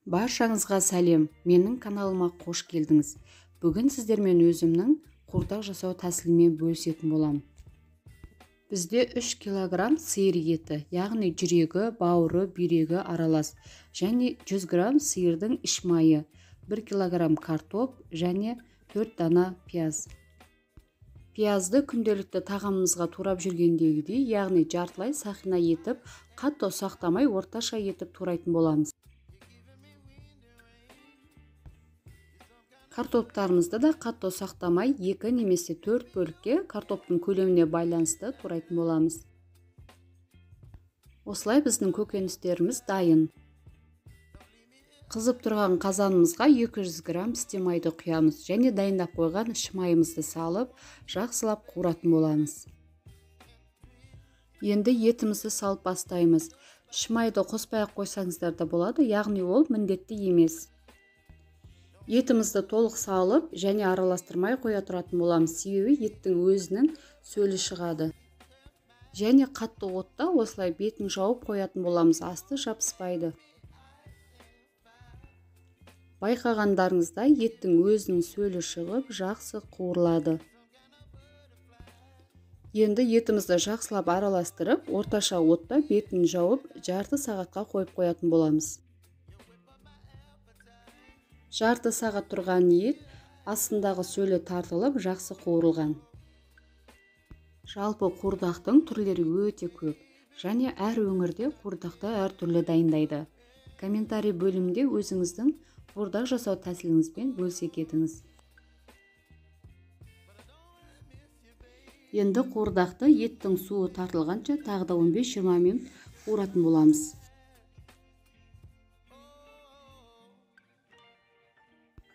Баршаңызға сәлем, менің каналыма қош келдіңіз. Бүгін сіздермен өзімнің қуырдақ жасау тәсілімен бөлісетін боламын. Бізде 3 кг сиыр еті, яғни жүрегі, бауыры, бүйрегі аралас, және 100 г сиырдың іш майы, 1 кг картоп және 4 дана пияз. Пиязды күнделікті тағамымызға турап жүргендегідей, яғни жартылай сақина етіп, қатты ұсақтамай орташа етіп турайтын боламыз. Картоптарымызды да қатты ұсақтамай 2 немесе 4 бөлікке картоптың көлеміне байланысты турайтын боламыз. Осылай біздің көкөністеріміз дайын. Қызып тұрған қазанымызға 200 г пісте майды құямыз және дайындап қойған іш майымызды салып, жақсылап қуыратын боламыз. Енді етімізді салып бастаймыз. Іш майды қоспай-ақ қойсаңыздар да болады, яғни ол міндетті емес. Етімізді толық салып және араластырмай қоя тұратын боламыз, себебі еттің өзінің сөлі шығады. Және қатты отта осылай бетін жауып қоятын боламыз, асты жабыспайды. Байқағандарыңыздай еттің өзінің сөлі шығып, жақсы қуырылады. Енді етімізді жақсылап араластырып, орташа отта бетін жауып, жарты сағатқа қойып қоятын боламыз. Жарты сағат тұрған ет астындағы сөлі тартылып, жақсы қуырылған. Жалпы қуырдақтың түрлері өте көп, және әр өңірде қуырдақты әртүрлі дайындайды. Комментарий бөлімінде өзіңіздің қуырдақ жасау тәсіліңізбен бөлісе кетіңіз. Енді қуырдақты еттің суы тартылғанша тағы да 15-20 минут қуыратын боламыз.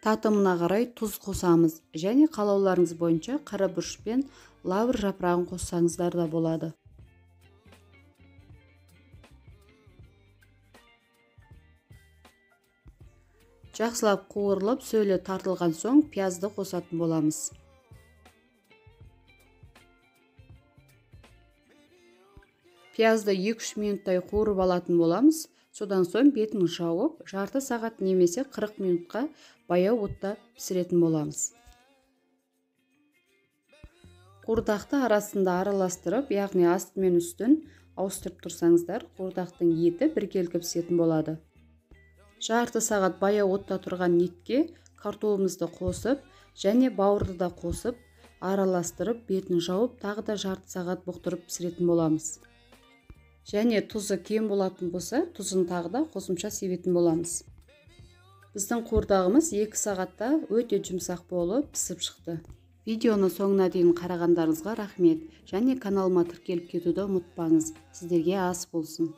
Татымына қарай тұз қосамыз және қалауларыңыз бойынша қара бұрыш пен лавр жапырағын қоссаңыздар да болады. Жақсылап қуырылып, сөлі тартылған соң пиязды қосатын боламыз. Пиязды 2-3 минуттай қуырып алатын боламыз. Содан соң бетін жауып, жарты сағат немесе 40 минутқа баяу отта пісіретін боламыз. Қуырдақты арасында араластырып, яғни асты мен үстін ауыстырып тұрсаңыздар, қуырдақтың еті біркелкі пісетін болады. Жарты сағат баяу отта тұрған етке картопымызды қосып, және бауырды да қосып, араластырып, бетін жауып, тағы да жарты сағат бұқтырып пісіретін боламыз. Және тұзы кем болатын болса, тұзын тағы да қосымша себетін боламыз. Біздің қуырдағымыз 2 сағатта өте жұмсақ болып пісіп шықты. Видеоны соңына дейін қарағандарыңызға рахмет, және каналыма тіркеліп кетуді ұмытпаңыз. Сіздерге ас болсын.